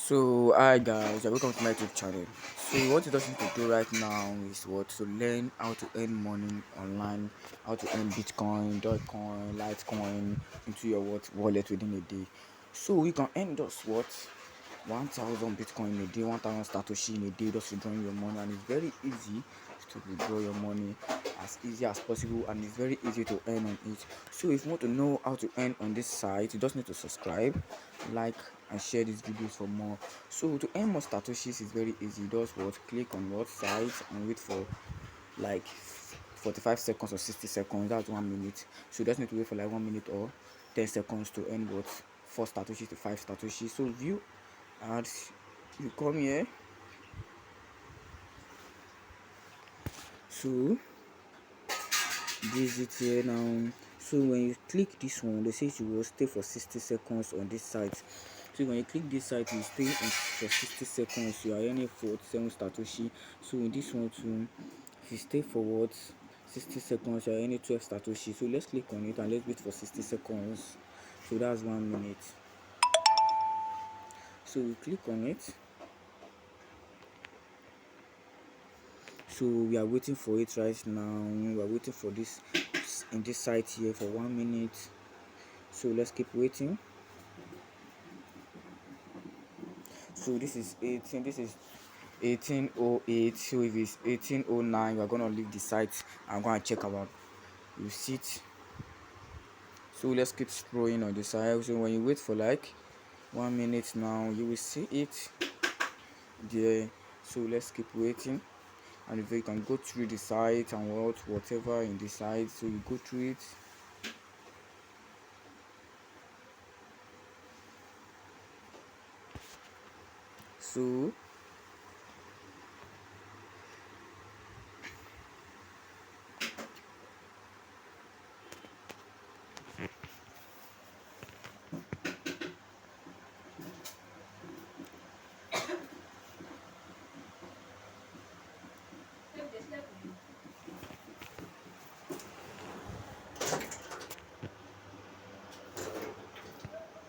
So hi guys, welcome to my YouTube channel. So what you just need to do right now is what to learn how to earn money online, how to earn Bitcoin, Dogecoin, Litecoin into your wallet within a day. So you can earn just 1,000 Bitcoin a day, 1,000 Satoshi in a day, just withdrawing your money, and it's very easy to withdraw your money as easy as possible, and it's very easy to earn on it. So if you want to know how to earn on this site, you just need to subscribe, like, and share these videos for more. So to earn more Satoshis is very easy. Just click on what site and wait for like 45 seconds or 60 seconds. That's 1 minute. So you just need to wait for like 1 minute or 10 seconds to earn 4 Satoshis to 5 Satoshis. So view and you come here. So this is it here now. So when you click this one, they say you will stay for 60 seconds on this site. So when you click this site, you stay for 60 seconds. You are earning 47 Satoshi. So in this one too, if you stay for 60 seconds, you are earning 12 Satoshi. So let's click on it and let's wait for 60 seconds. So that's 1 minute. So we click on it. So we are waiting for it right now. We are waiting for this in this site here for 1 minute. So let's keep waiting. So this is 18. This is 1808. So if it's 1809, we're gonna leave the site and go and check our receipt. So let's keep scrolling on the side. So when you wait for like 1 minute now, you will see it there. So let's keep waiting, and if you can go through the site and whatever in the site, so you go through it. So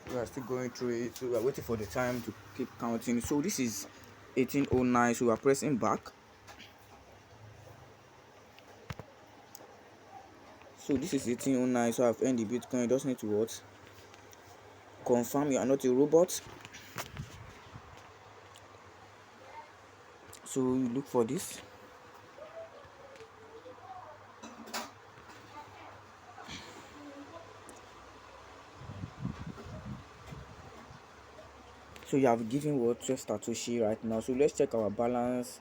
we are still going through it. So we are waiting for the time to keep counting. So this is 1809. So we are pressing back. So this is 1809. So I've earned the Bitcoin. Just need to confirm you are not a robot. So you look for this. So you have given 12 Satoshi right now. So let's check our balance.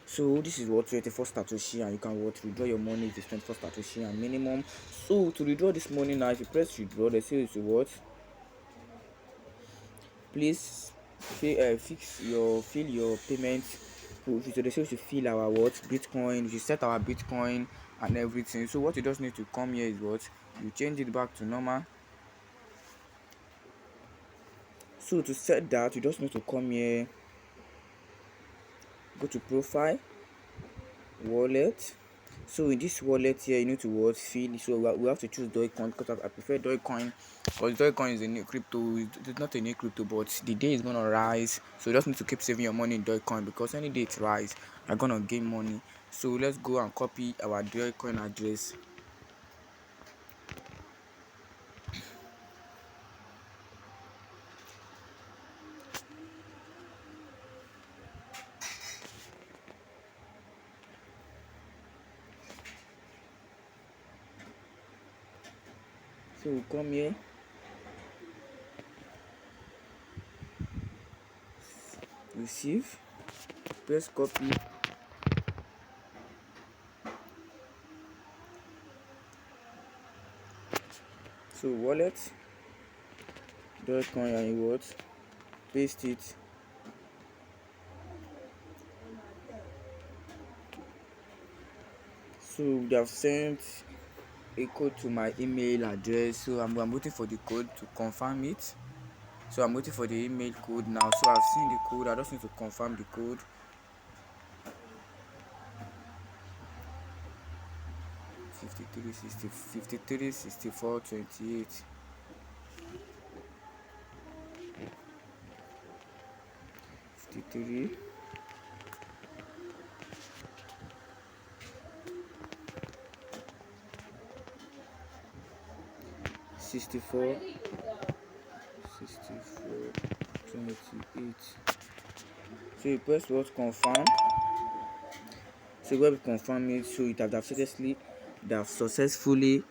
So this is 24 Satoshi, and you can withdraw your money if it's 24 Satoshi and minimum. So to withdraw this money now, if you press withdraw, they say it's please fill your payment proof. So they say we should fill our Bitcoin, we should set our Bitcoin and everything. So what you just need to come here is you change it back to normal. So to set that, you just need to come here, go to profile, wallet. So in this wallet here, you need to fill. So we have to choose Dogecoin because I prefer Dogecoin, because Dogecoin is a new crypto. It's not a new crypto, but the day is gonna rise. So you just need to keep saving your money in Dogecoin, because any day it rise, you're gonna gain money. So let's go and copy our Dogecoin address. So we come here, receive, press copy. So wallet, Dogecoin, and you paste it. So they have sent a code to my email address. So I'm waiting for the code to confirm it. So I'm waiting for the email code now. So I've seen the code. I just need to confirm the code. 536428. 63, 64, 64, 28. So you press what? Confirm. So when we confirm it, so it have successfully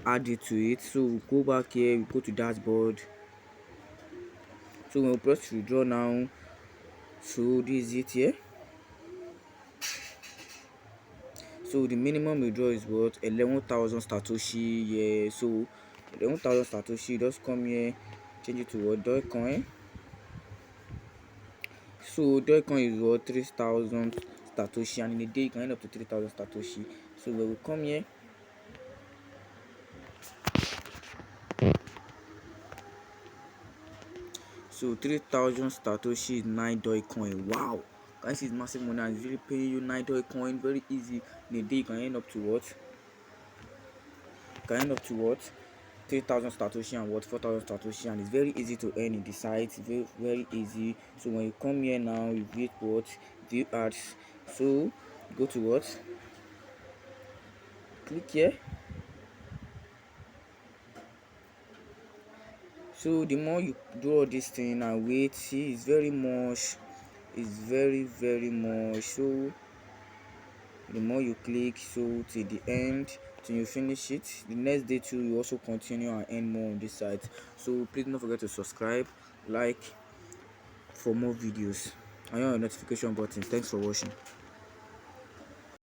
added to it. So we go back here, we go to dashboard. So when we press withdraw now, so this is it here. So the minimum withdraw is what? 11,000 Satoshi. Yeah, so 11,000 Satoshi. Just come here, change it to what? Dogecoin. So Dogecoin is what? 3,000 Satoshi, and in a day you can end up to 3,000 Satoshi. So when we come here, so 3,000 Satoshi is 9 Dogecoin. Wow, guys, it's massive money and it's really paying you 9 Dogecoin. Very easy. In a day you can end up to what? 3,000 Satoshi and what? 4,000 Satoshi, and it's very easy to earn in the site. Very, very easy. So when you come here now, you view what? View ads. So go to what? Click here. So the more you do all this thing and wait, see, it's very much. It's very, very much. So the more you click, so till the end, till you finish it, the next day too, you also continue and earn more on this site. So please don't forget to subscribe, like for more videos, and on the notification button. Thanks for watching.